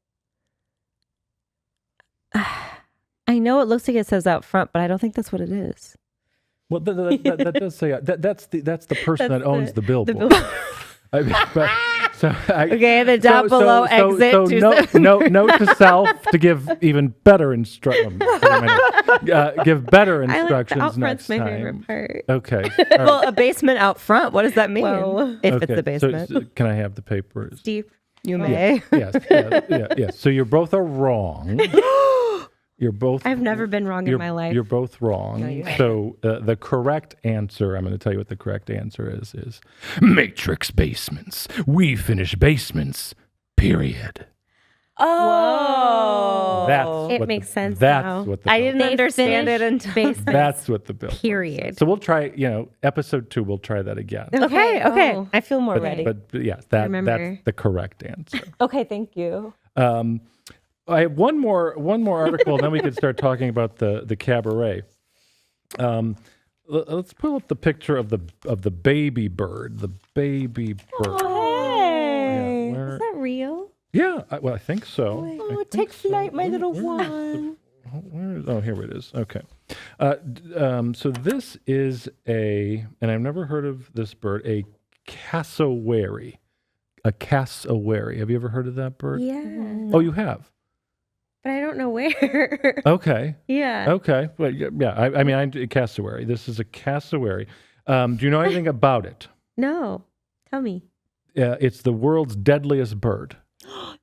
B: I know it looks like it says out front, but I don't think that's what it is.
A: Well, that does say that's the person that owns the billboard.
C: billboard.
A: I mean,
B: Okay, the down below exit.
A: Note to self to give even better instructions. Give better instructions
C: out
A: next
C: front's my
A: time.
C: favorite part.
A: Okay.
B: Well, a basement out front. What does that mean?
C: Whoa.
B: If
A: Okay,
B: it's a basement,
A: so can I have the papers?
C: Deep.
B: you may.
A: Yes. So you both are wrong. You're both.
C: I've never been wrong in my life.
A: You're both wrong.
B: No, you haven't.
A: So the correct answer, I'm going to tell you what the correct answer is Matrix basements. We finish basements. Period.
B: Oh,
C: It makes sense
A: That's
C: now.
A: what the
B: I
A: bill
B: didn't understand it
C: finished
B: until.
C: basements.
A: That's what the bill.
C: Period.
A: So we'll try. episode 2. We'll try that again.
B: Okay.
C: Oh.
B: I feel more ready.
A: But yeah,
C: Remember.
A: that's the correct answer.
B: Okay, thank you.
A: I have one more article, and then we can start talking about the cabaret. Let's pull up the picture of the baby bird. The baby bird.
B: Hey.
A: Yeah,
C: Is that real?
A: yeah, I think so. I think
B: take
A: so.
B: flight, my little
A: Where is
B: one.
A: oh, here it is. Okay. So this is and I've never heard of this bird, a cassowary. A cassowary. Have you ever heard of that bird?
C: Yeah.
A: Oh, you have?
C: But I don't know where.
A: Okay.
C: Yeah.
A: Okay. Well, yeah. I mean, a cassowary. This is a cassowary. Do you know anything about it?
C: No. Tell me.
A: It's the world's deadliest bird.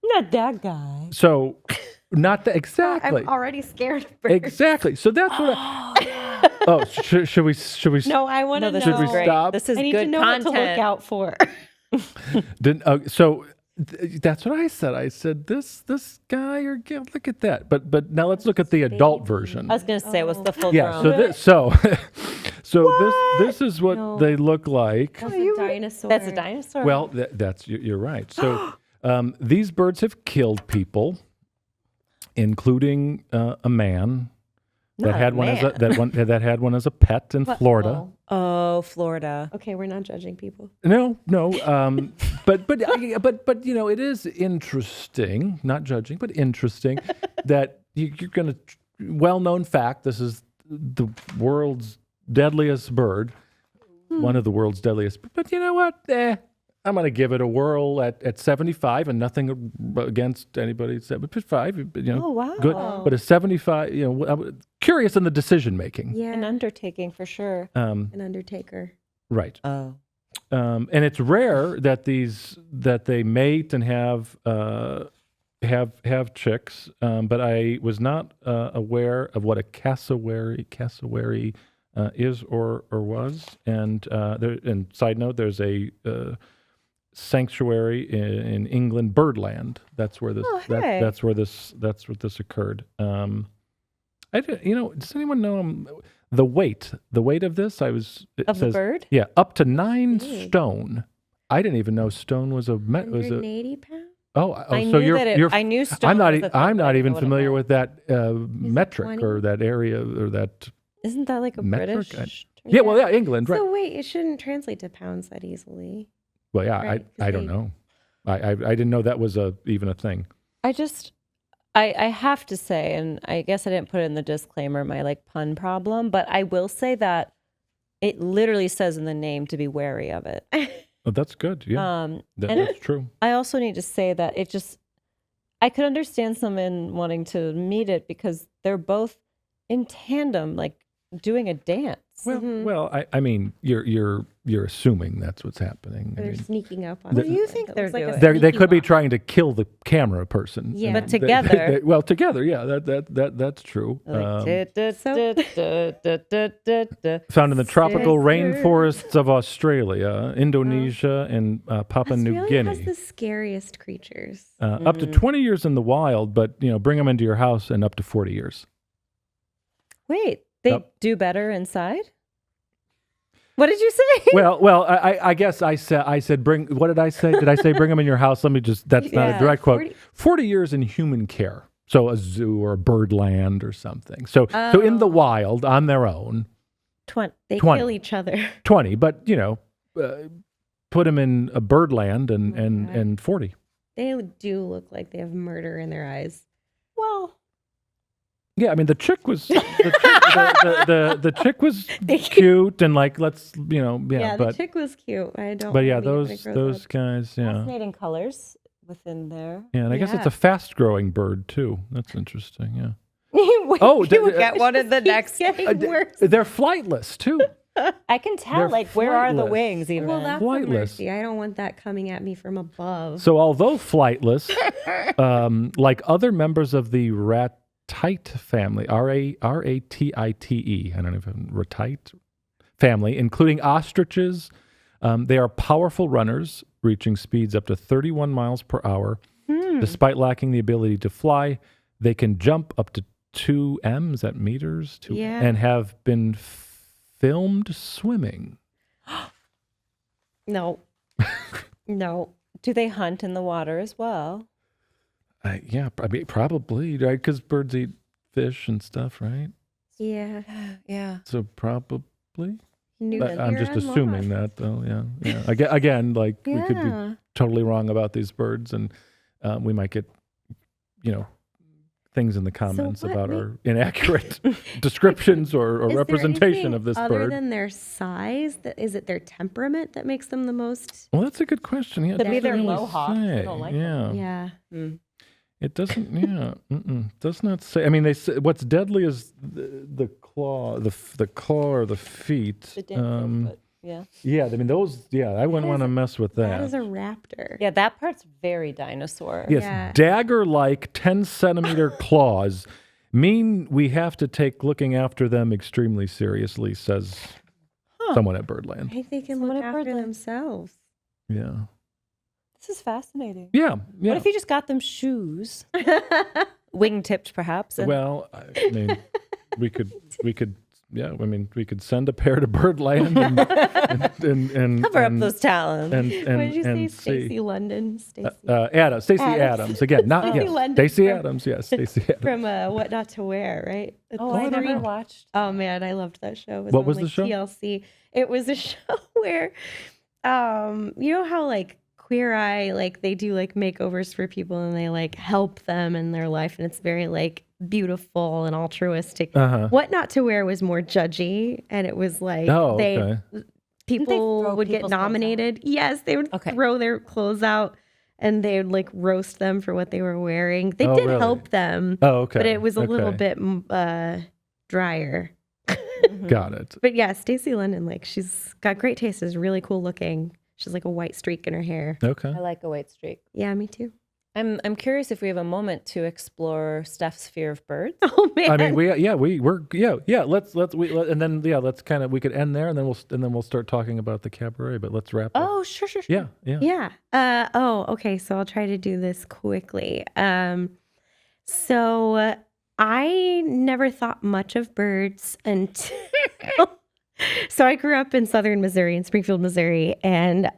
B: Not that guy.
A: So, not exactly.
C: I'm already scared of birds.
A: Exactly. So that's what. Oh, should we?
C: No, I want to know.
A: Should we stop?
B: This is
C: I need
B: good
C: to know
B: content.
C: what to look out for.
A: That's what I said. I said this guy or girl, look at that. But now let's look at the adult version.
B: I was gonna say it was the full
A: Yeah.
B: grown.
A: So this is what
C: No.
A: they look like.
C: That's a dinosaur.
B: That's a dinosaur.
A: Well, you're right. So these birds have killed people, including a man that
B: Not
A: had
B: a
A: one
B: man.
A: that had one as a pet in Florida.
B: Oh, Florida.
C: Okay, we're not judging people.
A: No. But it is interesting. Not judging, but interesting that you're going to. Well-known fact. This is the world's deadliest bird. One of the world's deadliest. But you know what? I'm going to give it a whirl at 75, and nothing against anybody at 75.
B: Oh, wow.
A: Good. But a 75. I'm curious in the decision making.
C: Yeah.
B: An undertaking for sure.
C: An undertaker.
A: Right.
B: Oh.
A: And it's rare that they mate and have chicks. But I was not aware of what a cassowary is or was. And side note, there's a sanctuary in England, Birdland. That's where this.
B: hey.
A: That's what this occurred. Does anyone know the weight? The weight of this?
B: The bird?
A: Yeah, up to 9 stone. I didn't even know stone was a
C: 180 pounds?
B: I
A: so
B: knew
A: you're,
B: that it-
A: you're
B: I knew stone
A: I'm not.
B: was a thing,
A: I'm
B: but I
A: not
B: didn't
A: even
B: know what it
A: familiar
B: meant.
A: with that metric
C: 20?
A: or that area or that.
B: Isn't that like a
A: Metric?
B: British?
A: Yeah, well, yeah, England, right?
C: So wait, it shouldn't translate to pounds that easily.
A: Well, yeah,
C: right, 'cause
A: I don't
C: they-
A: know. I didn't know that was even a thing.
B: I have to say, and I guess I didn't put it in the disclaimer, my like pun problem, but I will say that it literally says in the name to be wary of it.
A: Oh, that's good. Yeah,
B: And
A: that's true.
B: I also need to say that I could understand someone wanting to meet it because they're both in tandem, like doing a dance.
A: Well, I mean, you're assuming that's what's happening. I
C: They're
A: mean,
C: sneaking up on
B: What do
C: someone.
B: you think
C: It
B: they're
C: looks like a
B: doing?
A: they
C: sneaky
A: could be
C: walk.
A: trying to kill the camera person.
C: Yeah.
B: But together.
A: Well, together, yeah, that's true.
B: Like,
A: Found in the tropical
C: Sisters.
A: rainforests of Australia, Indonesia, and Papua New
C: Australia has
A: Guinea.
C: the scariest creatures.
A: Up to 20 years in the wild, but bring them into your house and up to 40 years.
B: Wait, they
A: Yep.
B: do better inside? What did you say?
A: Well, I guess I said bring. What did I say? Did I say bring them in your house? Let me just. That's not a
C: Yeah,
A: direct quote.
C: 40
A: 40 years in human care, so a zoo or a bird land or something. So in the wild on their own,
B: 20.
C: They
A: 20.
C: kill each other.
A: 20. But put them in a bird land and 40.
C: They do look like they have murder in their eyes.
B: Well,
A: Yeah, I mean the chick was the chick was cute and like let's
C: Yeah,
A: but
C: the chick was cute. I don't.
A: but yeah
C: wanna meet when it grows
A: those
C: up.
A: guys
B: Fascinating colors within there.
A: yeah, and I guess it's
C: Yeah.
A: a fast growing bird too. That's interesting. Yeah.
B: Wait,
A: Oh,
B: you would get one of the next.
C: Getting worse.
A: They're flightless too.
B: I can tell,
A: They're
B: like, where are the
A: flightless.
B: wings even?
C: Well, that's a
A: Flightless.
C: mercy. I don't want that coming at me from above.
A: So although flightless, like other members of the ratite family, ratite, I don't know if ratite family, including ostriches, they are powerful runners, reaching speeds up to 31 miles per hour. Despite lacking the ability to fly, they can jump up to 2 m, is that meters?
C: Yeah.
A: And have been filmed swimming.
C: No. No.
B: Do they hunt in the water as well?
A: Yeah, I mean, probably, right? Because birds eat fish and stuff, right?
C: Yeah.
B: Yeah.
A: So probably.
C: New
A: But I'm just
C: Zealand
A: assuming
C: lost.
A: that, though. Yeah. Again, like we could be
C: Yeah.
A: totally wrong about these birds, and we might get, things in the comments
C: what
A: about
C: ma-
A: our inaccurate descriptions or
C: Is there
A: representation
C: anything
A: of this
C: other
A: bird.
C: than their size? Is it their temperament that makes them the most?
A: Well, that's a good question. Yeah, it
B: Could be
A: doesn't
B: their
A: really
B: mohawks. I
A: say.
B: don't like
A: yeah.
B: them.
C: Yeah.
A: It doesn't. Yeah, does not say. I mean, they say what's deadly is the claw, the claw or the feet.
B: The dinosaur foot. Yeah.
A: Yeah, I mean those. Yeah, I wouldn't want to mess with that.
C: That is a raptor.
B: Yeah, that part's very dinosaur.
A: Yes,
C: Yeah.
A: dagger-like 10-centimeter claws mean we have to take looking after them extremely seriously, says someone at Birdland.
C: I think they can
B: Someone
C: look
B: at
C: after
B: Birdland.
C: themselves.
A: Yeah.
B: This is fascinating.
A: Yeah.
B: What if you just got them shoes? Wing-tipped, perhaps? And
A: Well, I mean, we could. Yeah, I mean, we could send a pair to Birdland and
B: cover up
A: and-
B: those talons.
A: and
C: What did you say?
A: and
C: Stacey
A: see.
C: London? Stacey
A: Stacey Adams again. Not
C: Stacey
A: yes.
C: London
A: Stacey
C: from-
A: Adams. Yes, Stacey Adams.
C: from What Not to Wear, right?
B: Oh, I never watched.
C: Oh man, I loved that show. It
A: What
C: on,
A: was the show?
C: TLC. It was a show where, you know how like Queer Eye, like they do like makeovers for people and they like help them in their life, and it's very like beautiful and altruistic.
A: Uh-huh.
C: What Not to Wear was more judgy, and it was like
A: Oh, okay.
C: people
B: throw
C: would get
B: people's clothes out?
C: nominated. Yes, they would
B: Okay.
C: throw their clothes out. And they would like roast them for what they were wearing. They
A: Oh,
C: did
A: really?
C: help them,
A: Oh, okay.
C: but it was a little
A: Okay.
C: bit drier.
A: Got it.
C: But yeah, Stacey London, like she's got great taste, is really cool looking. She's like a white streak in her hair.
A: Okay.
B: I like a white streak.
C: Yeah, me too.
B: I'm curious if we have a moment to explore Steph's fear of birds.
C: Oh man.
A: I mean, we're let's kind of we could end there and then we'll start talking about the cabaret. But let's wrap up.
B: Oh, sure.
A: Yeah.
C: Yeah. Okay. So I'll try to do this quickly. So I never thought much of birds until. So I grew up in southern Missouri, in Springfield, Missouri, and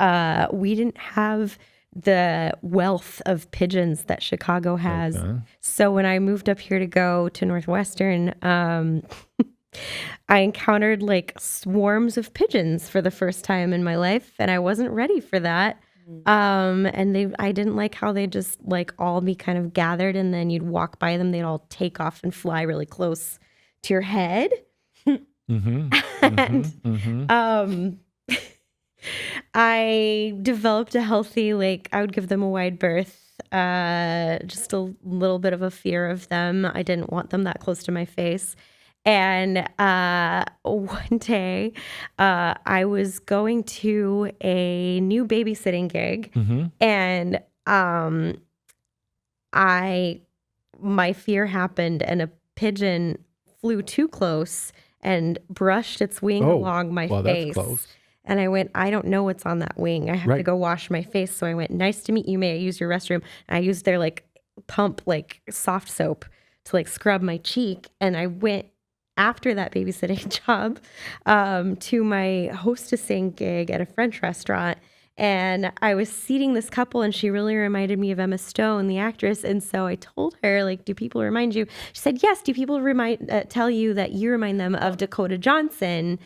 C: we didn't have the wealth of pigeons that Chicago has.
A: Okay.
C: So when I moved up here to go to Northwestern, I encountered like swarms of pigeons for the first time in my life, and I wasn't ready for that. And I didn't like how they just like all be kind of gathered, and then you'd walk by them, they'd all take off and fly really close to your head. And I developed a healthy, like I would give them a wide berth, just a little bit of a fear of them. I didn't want them that close to my face. And one day I was going to a new babysitting gig, and my fear happened, and a pigeon flew too close and brushed its wing along my face.
A: That's close.
C: And I went, I don't know what's on that wing. I have to
A: Right.
C: go wash my face. So I went, nice to meet you. May I use your restroom? And I used their like pump, like soft soap to like scrub my cheek. And I went after that babysitting job to my hostessing gig at a French restaurant. And I was seating this couple, and she really reminded me of Emma Stone, the actress. And so I told her, like, do people remind you? She said, yes. Do people tell you that you remind them of Dakota Johnson?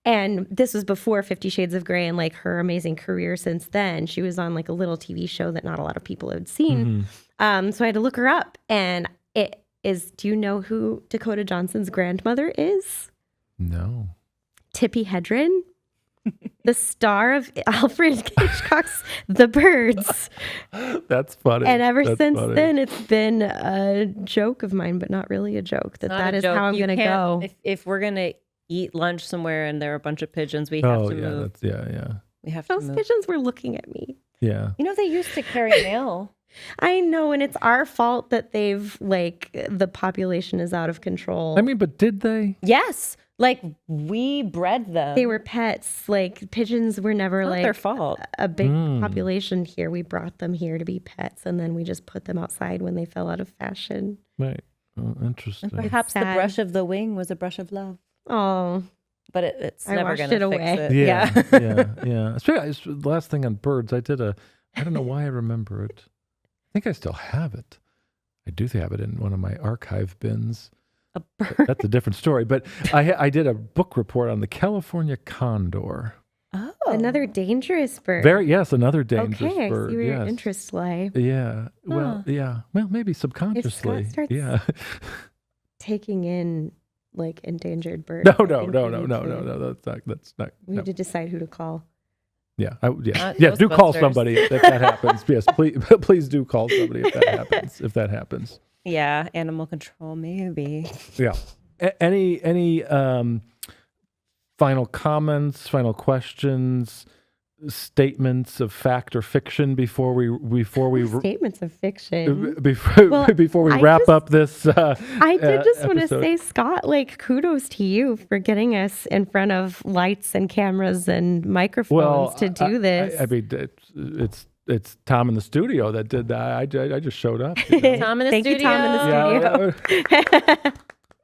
C: And this was before 50 Shades of Grey and like her amazing career since then. She was on like a little TV show that not a lot of people had seen. So I had to look her up, and is, do you know who Dakota Johnson's grandmother is?
A: No.
C: Tippi Hedren, the star of Alfred Hitchcock's The Birds.
A: That's funny.
C: And ever
A: That's
C: since
A: funny.
C: then, it's been a joke of mine, but not really a joke. That is how I'm going to go.
B: If we're going to eat lunch somewhere and there are a bunch of pigeons, we have to move. We have to
C: Those
B: move.
C: pigeons were looking at me.
A: Yeah.
B: You know, they used to carry mail.
C: I know, and it's our fault that the population is out of control.
A: I mean, but did they?
B: Yes. Like, we bred them.
C: They were pets. Like, pigeons were never
B: Not their fault.
C: a big population here. We brought them here to be pets, and then we just put them outside when they fell out of fashion.
A: Right. Oh, interesting.
B: And perhaps the brush of the wing was a brush of love.
C: Oh,
B: But it's
C: I
B: never
C: washed
B: going to
C: it
B: fix
C: away.
B: it.
A: Yeah. Yeah. The last thing on birds, I don't know why I remember it. I think I still have it. I do have it in one of my archive bins.
B: A bird.
A: That's a different story. But I did a book report on the California condor.
B: Oh.
C: another dangerous bird.
A: Another dangerous
C: okay,
A: bird.
C: I see where your
A: yes.
C: interests lie.
A: Yeah. Well,
B: Huh.
A: yeah. Well, maybe subconsciously.
C: starts-
A: Yeah.
C: Taking in like endangered birds.
A: No.
C: I think we need to-
A: That's not.
C: We
A: No.
C: need to decide who to call.
A: Yeah.
B: Not
A: Do call
B: Ghostbusters.
A: somebody if that happens. Yes, please do call somebody if that happens.
B: Yeah, animal control, maybe.
A: Yeah. Any final comments, final questions, statements of fact or fiction before we
C: Statements of fiction.
A: before we
C: I
A: wrap
C: just-
A: up this?
C: I did just want to
A: episode?
C: say, Scott, like kudos to you for getting us in front of lights and cameras and microphones to do this.
A: I mean, it's Tom in the studio that did that. I just showed up. You know?
B: Tom in the
C: Thank you,
B: studio.
C: Tom in the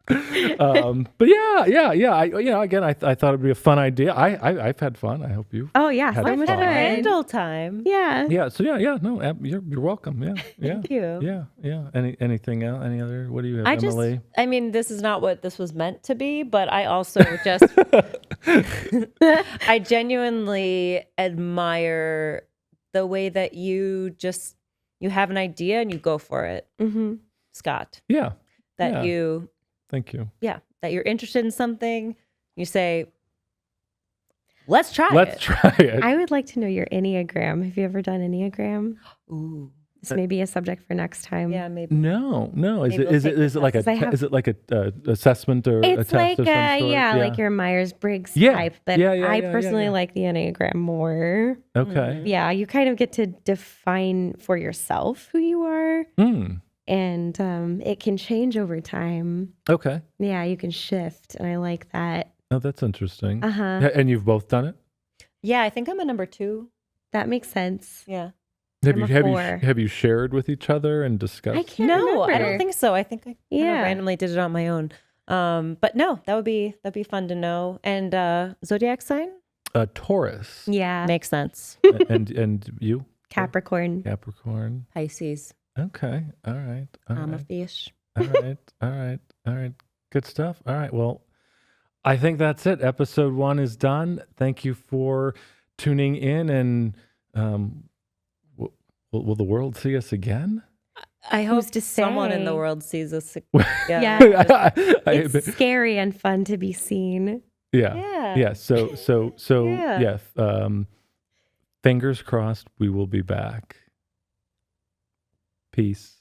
A: Yeah. But again, I thought it'd be a fun idea. I've had fun. I hope you.
C: Oh yeah,
A: Had
C: so
A: fun.
C: much
B: Had a
C: fun.
B: Randall time.
C: Yeah.
A: Yeah. So no, you're welcome. Yeah.
B: Thank you.
A: Yeah. Anything else? Any other? What do you have,
B: I
A: Emily?
B: this is not what this was meant to be, but I also just, I genuinely admire the way that you have an idea and you go for it,
C: Mm-hmm.
B: Scott.
A: Yeah.
B: That
A: Yeah. Thank you.
B: that you're interested in something, you say, let's try
A: Let's
B: it.
A: try it.
C: I would like to know your Enneagram. Have you ever done Enneagram?
B: Ooh.
C: This may be a subject for next time.
B: Yeah, maybe.
A: No. Is
B: Maybe
A: it
B: we'll
A: is
B: take
A: it is it like
C: this. I have-
A: is it like a assessment or a
C: It's
A: test
C: like
A: of some sort?
C: like your Myers-Briggs
A: Yeah.
C: type, but
A: Yeah,
C: I
A: yeah,
C: personally
A: yeah.
C: like the Enneagram more.
A: Okay.
C: Yeah, you kind of get to define for yourself who you are,
A: Mm.
C: and it can change over time.
A: Okay.
C: Yeah, you can shift, and I like that.
A: Oh, that's interesting.
C: Uh-huh.
A: And you've both done it?
B: Yeah, I think I'm a number 2.
C: That makes sense.
B: Yeah.
A: Have
C: I'm
A: you
C: a
A: have you
C: 4.
A: have you shared with each other and discussed?
C: I can't
B: No, I
C: remember.
B: don't think so. I think I kind of
C: Yeah.
B: randomly did it on my own. But no, that'd be fun to know. And zodiac sign
A: Taurus.
C: Yeah,
B: makes sense.
A: and you?
C: Capricorn.
A: Capricorn.
B: Pisces.
A: Okay. All right. All
B: I'm a
A: right.
B: fish.
A: All right. Good stuff. All right. Well, I think that's it. Episode 1 is done. Thank you for tuning in, and will the world see us again?
B: I hope
C: to
B: someone in the
C: say?
B: world sees us.
C: Yeah. It's scary and fun to be seen.
B: Yeah.
A: So
B: Yeah.
A: fingers crossed we will be back. Peace.